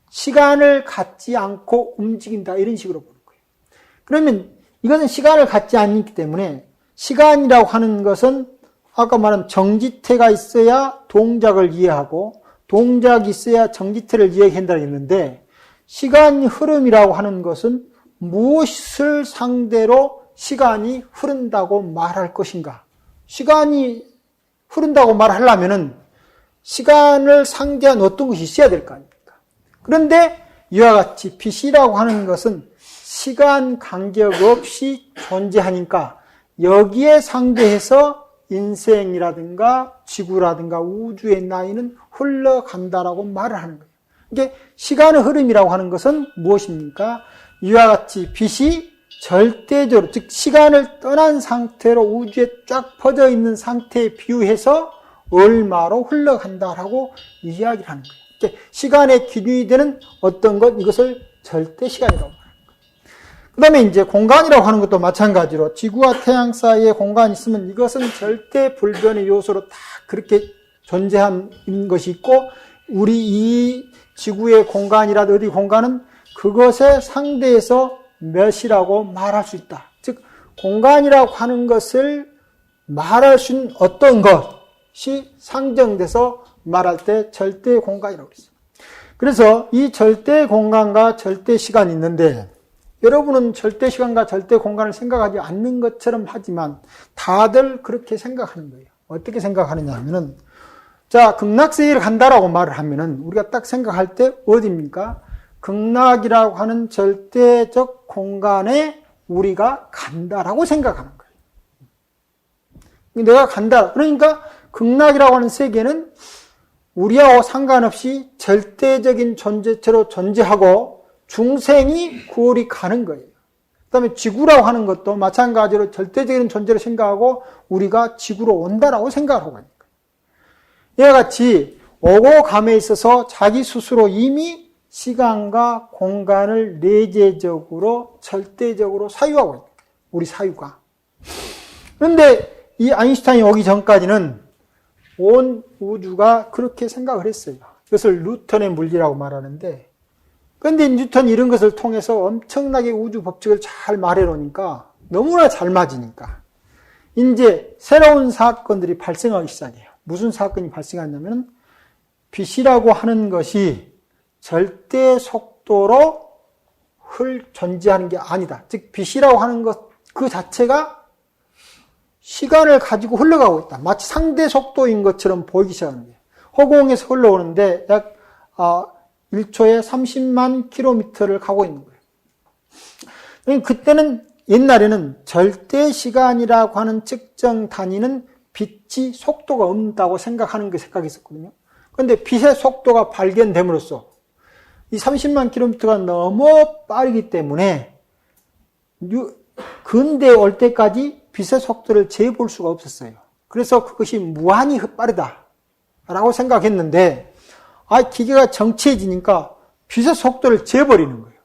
시간을 갖지 않고 움직인다 이런 식으로 보는 거예요. 그러면 이것은 시간을 갖지 않기 때문에 시간이라고 하는 것은 아까 말한 정지태가 있어야 동작을 이해하고 동작이 있어야 정지태를 이해한다고 했는데 시간 흐름이라고 하는 것은 무엇을 상대로 시간이 흐른다고 말할 것인가? 시간이 흐른다고 말하려면은 시간을 상대한 어떤 것이 있어야 될 거 아닙니까? 그런데 이와 같이 빛이라고 하는 것은 시간 간격 없이 존재하니까 여기에 상대해서 인생이라든가 지구라든가 우주의 나이는 흘러간다라고 말을 하는 거예요. 이게 시간의 흐름이라고 하는 것은 무엇입니까? 이와 같이 빛이 절대적으로, 즉 시간을 떠난 상태로 우주에 쫙 퍼져 있는 상태에 비유해서 얼마로 흘러간다라고 이야기를 하는 거예요. 시간의 기준이 되는 어떤 것, 이것을 절대 시간이라고 말합니다. 그 다음에 이제 공간이라고 하는 것도 마찬가지로 지구와 태양 사이에 공간이 있으면 이것은 절대 불변의 요소로 다 그렇게 존재한 것이 있고 우리 이 지구의 공간이라도 어디 공간은 그것에 상대해서 몇이라고 말할 수 있다. 즉 공간이라고 하는 것을 말할 수 있는 어떤 것이 상정돼서 말할 때 절대 공간이라고 그랬어요. 그래서 이 절대 공간과 절대 시간이 있는데 여러분은 절대 시간과 절대 공간을 생각하지 않는 것처럼 하지만 다들 그렇게 생각하는 거예요. 어떻게 생각하느냐 하면은 극락세계를 간다라고 말을 하면은 우리가 딱 생각할 때 어디입니까? 극락이라고 하는 절대적 공간에 우리가 간다라고 생각하는 거예요. 내가 간다. 그러니까 극락이라고 하는 세계는 우리하고 상관없이 절대적인 존재체로 존재하고 중생이 구월이 가는 거예요. 그 다음에 지구라고 하는 것도 마찬가지로 절대적인 존재로 생각하고 우리가 지구로 온다라고 생각을 하고 있는 거예요. 이와 같이 오고 감에 있어서 자기 스스로 이미 시간과 공간을 내재적으로 절대적으로 사유하고 있는 거예요. 우리 사유가. 그런데 이 아인슈타인이 오기 전까지는 온 우주가 그렇게 생각을 했어요. 이것을 뉴턴의 물리라고 말하는데, 그런데 뉴턴이 이런 것을 통해서 엄청나게 우주 법칙을 잘 말해 놓으니까 너무나 잘 맞으니까 이제 새로운 사건들이 발생하기 시작해요. 무슨 사건이 발생하냐면 빛이라고 하는 것이 절대 속도로 존재하는 게 아니다. 즉 빛이라고 하는 것 그 자체가 시간을 가지고 흘러가고 있다. 마치 상대 속도인 것처럼 보이기 시작하는 거예요. 허공에서 흘러오는데 약 1초에 30만 킬로미터를 가고 있는 거예요. 그때는 옛날에는 절대 시간이라고 하는 측정 단위는 빛이 속도가 없다고 생각하는 게 생각이 있었거든요. 그런데 빛의 속도가 발견됨으로써 이 30만 킬로미터가 너무 빠르기 때문에 근대에 올 때까지 빛의 속도를 재볼 수가 없었어요. 그래서 그것이 무한히 빠르다라고 생각했는데 기계가 정치해지니까 빛의 속도를 재버리는 거예요.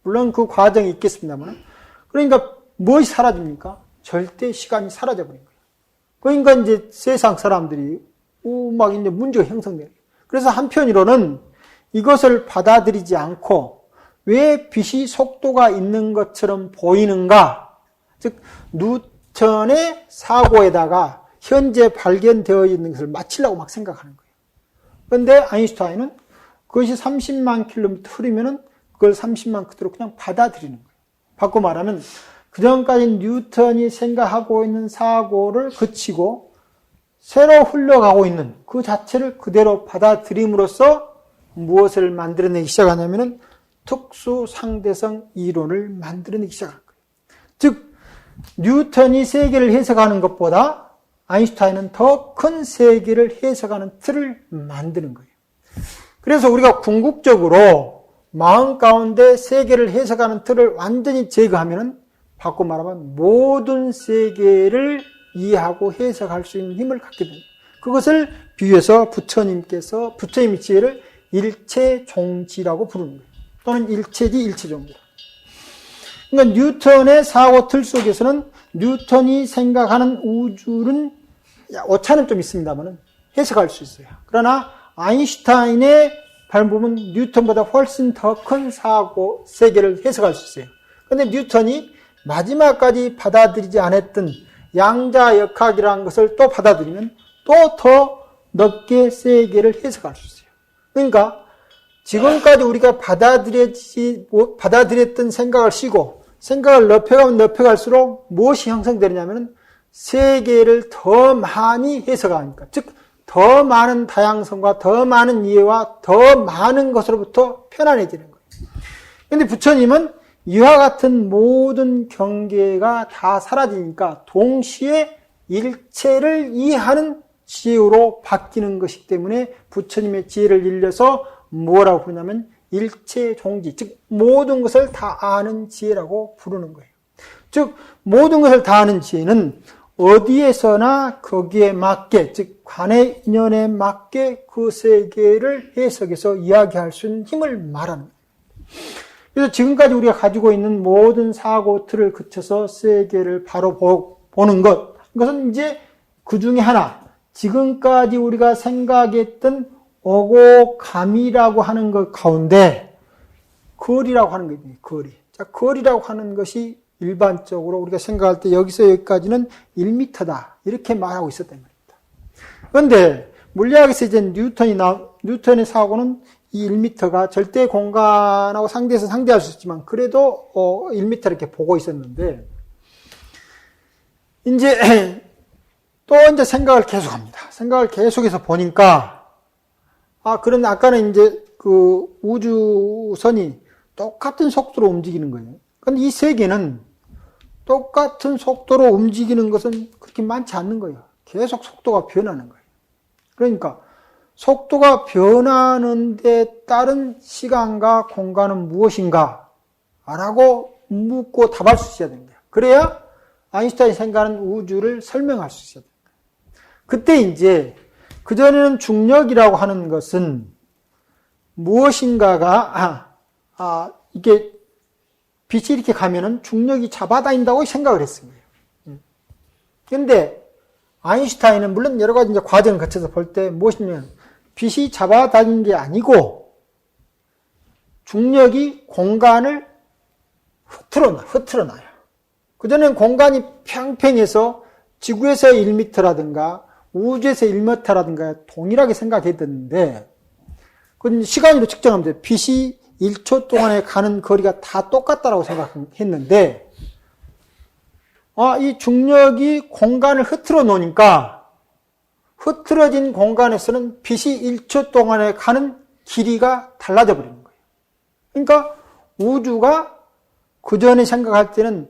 물론 그 과정이 있겠습니다만. 그러니까 무엇이 사라집니까? 절대 시간이 사라져버린 거예요. 그러니까 이제 세상 사람들이 막 이제 문제가 형성돼요. 그래서 한편으로는 이것을 받아들이지 않고 왜 빛이 속도가 있는 것처럼 보이는가? 즉 뉴턴의 사고에다가 현재 발견되어 있는 것을 맞추려고 막 생각하는 거예요. 그런데 아인슈타인은 그것이 30만 킬로미터 흐르면은 그걸 30만 그대로 그냥 받아들이는 거예요. 바꿔 말하면 그전까지 뉴턴이 생각하고 있는 사고를 그치고 새로 흘러가고 있는 그 자체를 그대로 받아들임으로써 무엇을 만들어내기 시작하냐면은 특수 상대성 이론을 만들어내기 시작한 거예요. 즉 뉴턴이 세계를 해석하는 것보다 아인슈타인은 더 큰 세계를 해석하는 틀을 만드는 거예요. 그래서 우리가 궁극적으로 마음 가운데 세계를 해석하는 틀을 완전히 제거하면은 바꿔 말하면 모든 세계를 이해하고 해석할 수 있는 힘을 갖게 됩니다. 그것을 비유해서 부처님의 지혜를 일체종지라고 부르는 거예요. 또는 일체지 일체종지라. 그러니까 뉴턴의 사고 틀 속에서는 뉴턴이 생각하는 우주는 오차는 좀 있습니다만 해석할 수 있어요. 그러나 아인슈타인의 발명은 뉴턴보다 훨씬 더 큰 사고 세계를 해석할 수 있어요. 그런데 뉴턴이 마지막까지 받아들이지 않았던 양자역학이라는 것을 또 받아들이면 또 더 넓게 세계를 해석할 수 있어요. 그러니까 지금까지 우리가 받아들였던 생각을 쉬고 생각을 넓혀가면 넓혀갈수록 무엇이 형성되느냐면 세계를 더 많이 해석하니까, 즉 더 많은 다양성과 더 많은 이해와 더 많은 것으로부터 편안해지는 거예요. 그런데 부처님은 이와 같은 모든 경계가 다 사라지니까 동시에 일체를 이해하는 지혜로 바뀌는 것이기 때문에 부처님의 지혜를 일러서 뭐라고 부르냐면 일체종지, 즉 모든 것을 다 아는 지혜라고 부르는 거예요. 즉 모든 것을 다 아는 지혜는 어디에서나 거기에 맞게, 즉 관의 인연에 맞게 그 세계를 해석해서 이야기할 수 있는 힘을 말하는 거예요. 그래서 지금까지 우리가 가지고 있는 모든 사고 틀을 거쳐서 세계를 바로 보는 것, 이것은 이제 그 중에 하나, 지금까지 우리가 생각했던 오고 감이라고 하는 것 가운데 거리라고 하는 거예요. 거리. 자, 거리라고 하는 것이 일반적으로 우리가 생각할 때 여기서 여기까지는 1m다. 이렇게 말하고 있었단 말입니다. 그런데 물리학에서 이제 뉴턴의 사고는 이 1m가 절대 공간하고 상대해서 상대할 수 있지만 그래도 1m 이렇게 보고 있었는데 이제 또 이제 생각을 계속합니다. 생각을 계속해서 보니까 그런데 아까는 이제 그 우주선이 똑같은 속도로 움직이는 거예요. 그런데 이 세계는 똑같은 속도로 움직이는 것은 그렇게 많지 않는 거예요. 계속 속도가 변하는 거예요. 그러니까 속도가 변하는 데 따른 시간과 공간은 무엇인가? 라고 묻고 답할 수 있어야 됩니다. 그래야 아인슈타인이 생각하는 우주를 설명할 수 있어야 됩니다. 그때 이제 그전에는 중력이라고 하는 것은 무엇인가가 이게 빛이 이렇게 가면은 중력이 잡아다닌다고 생각을 했습니다. 그런데 아인슈타인은 물론 여러 가지 이제 과정을 거쳐서 볼 때 무엇이냐면 빛이 잡아다니는 게 아니고 중력이 공간을 흐트러놔요. 그전엔 공간이 팽팽해서 지구에서 1m라든가 우주에서 1m라든가 동일하게 생각했었는데 그건 시간으로 측정하면 돼요. 빛이 1초 동안에 가는 거리가 다 똑같다라고 생각했는데 이 중력이 공간을 흐트러 놓으니까 흐트러진 공간에서는 빛이 1초 동안에 가는 길이가 달라져 버리는 거예요. 그러니까 우주가 그전에 생각할 때는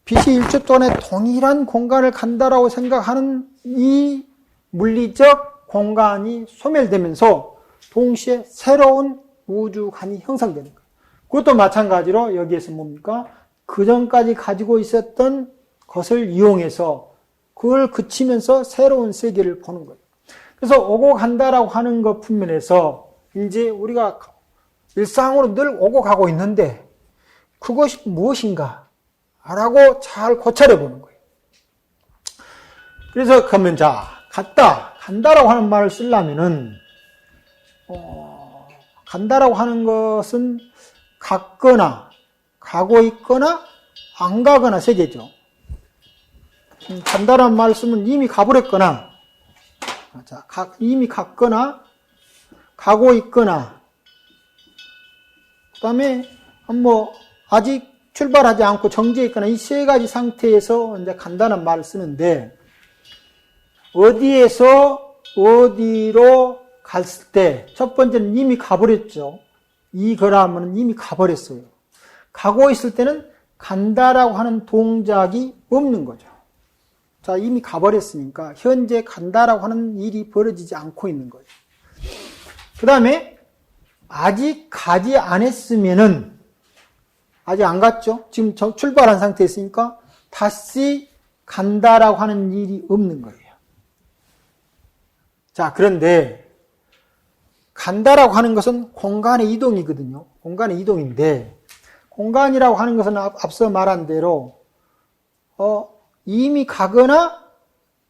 빛이 1초 동안에 동일한 공간을 간다라고 생각하는 이 물리적 공간이 소멸되면서 동시에 새로운 우주관이 형성되는 거예요. 그것도 마찬가지로 여기에서 뭡니까? 그전까지 가지고 있었던 것을 이용해서 그걸 그치면서 새로운 세계를 보는 거예요. 그래서 오고 간다라고 하는 것 측면에서 이제 우리가 일상으로 늘 오고 가고 있는데 그것이 무엇인가? 라고 잘 고찰해 보는 거예요. 그래서 그러면 간다라고 하는 말을 쓰려면은 간다라고 하는 것은 갔거나 가고 있거나 안 가거나 세 개죠. 간다라는 말을 쓰면 이미 가버렸거나 이미 갔거나 가고 있거나 그다음에 아직 출발하지 않고 정지해 있거나 이 세 가지 상태에서 이제 간다는 말을 쓰는데 어디에서 어디로 갔을 때 첫 번째는 이미 가버렸죠. 이거라면 이미 가버렸어요. 가고 있을 때는 간다라고 하는 동작이 없는 거죠. 자, 이미 가버렸으니까 현재 간다라고 하는 일이 벌어지지 않고 있는 거예요. 그 다음에 아직 가지 않았으면은 아직 안 갔죠? 지금 출발한 상태에 있으니까 다시 간다라고 하는 일이 없는 거예요. 자, 그런데 간다라고 하는 것은 공간의 이동이거든요. 공간의 이동인데 공간이라고 하는 것은 앞서 말한 대로 이미 갔거나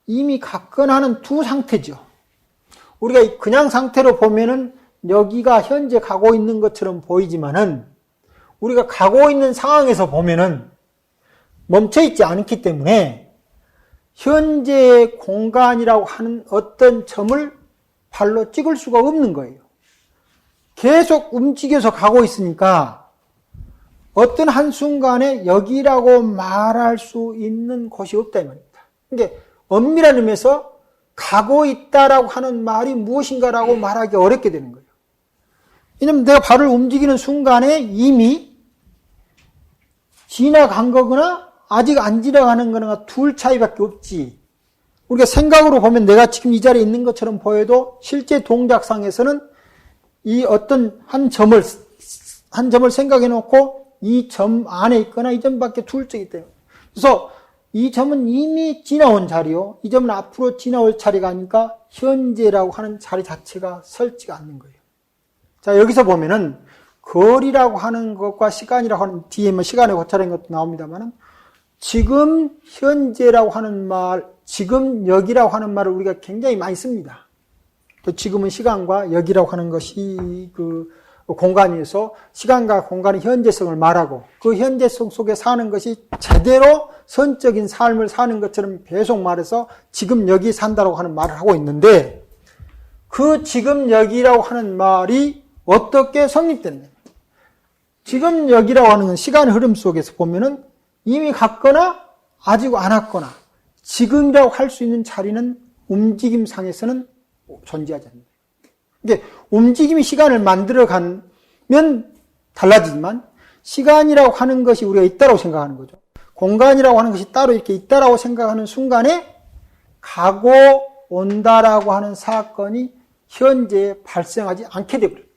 하는 두 상태죠. 우리가 그냥 상태로 보면은 여기가 현재 가고 있는 것처럼 보이지만은 우리가 가고 있는 상황에서 보면은 멈춰있지 않기 때문에 현재의 공간이라고 하는 어떤 점을 발로 찍을 수가 없는 거예요. 계속 움직여서 가고 있으니까 어떤 한순간에 여기라고 말할 수 있는 곳이 없다 이 말입니다. 그러니까 엄밀한 의미에서 가고 있다라고 하는 말이 무엇인가라고 말하기 어렵게 되는 거예요. 왜냐면 내가 발을 움직이는 순간에 이미 지나간 거거나 아직 안 지나가는 거나 둘 차이밖에 없지. 우리가 생각으로 보면 내가 지금 이 자리에 있는 것처럼 보여도 실제 동작상에서는 이 어떤 한 점을 생각해 놓고 이 점 안에 있거나 이 점밖에 둘 적이 있대요. 그래서 이 점은 이미 지나온 자리요. 이 점은 앞으로 지나올 자리가 아니니까 현재라고 하는 자리 자체가 설지가 않는 거예요. 자, 여기서 보면은 거리라고 하는 것과 시간이라고 하는 뒤에 시간에 고찰한 것도 나옵니다만은 지금 현재라고 하는 말, 지금 여기라고 하는 말을 우리가 굉장히 많이 씁니다. 또 지금은 시간과 여기라고 하는 것이 그 공간에서 시간과 공간의 현재성을 말하고 그 현재성 속에 사는 것이 제대로 선적인 삶을 사는 것처럼 계속 말해서 지금 여기 산다라고 하는 말을 하고 있는데 그 지금 여기라고 하는 말이 어떻게 성립됐느냐. 지금 여기라고 하는 건 시간의 흐름 속에서 보면은 이미 갔거나 아직 안 왔거나 지금이라고 할 수 있는 자리는 움직임상에서는 존재하지 않는다. 이게 움직임이 시간을 만들어 가면 달라지지만 시간이라고 하는 것이 우리가 있다라고 생각하는 거죠. 공간이라고 하는 것이 따로 이렇게 있다라고 생각하는 순간에 가고 온다라고 하는 사건이 현재에 발생하지 않게 되버립니다.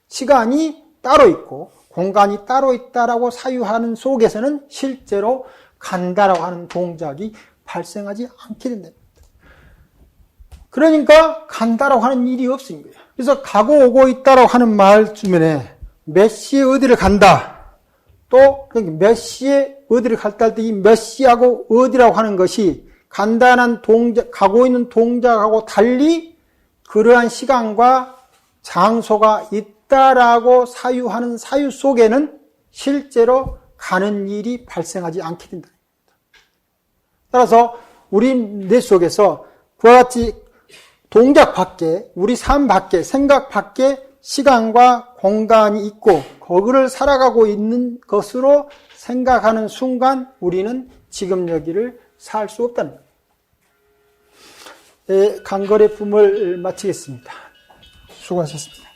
시간이 따로 있고 공간이 따로 있다라고 사유하는 속에서는 실제로 간다라고 하는 동작이 발생하지 않게 된답니다. 그러니까 간다라고 하는 일이 없은 거예요. 그래서 가고 오고 있다라고 하는 말 주변에 몇 시에 어디를 간다. 또 몇 시에 어디를 갔다 할 때 이 몇 시하고 어디라고 하는 것이 간단한 동작, 가고 있는 동작하고 달리 그러한 시간과 장소가 있다라고 사유하는 사유 속에는 실제로 가는 일이 발생하지 않게 된다. 따라서 우리 뇌 속에서 그와 같이 동작 밖에, 우리 삶 밖에, 생각 밖에 시간과 공간이 있고 거기를 살아가고 있는 것으로 생각하는 순간 우리는 지금 여기를 살 수 없다는 겁니다. 네, 강걸의 품을 마치겠습니다. 수고하셨습니다.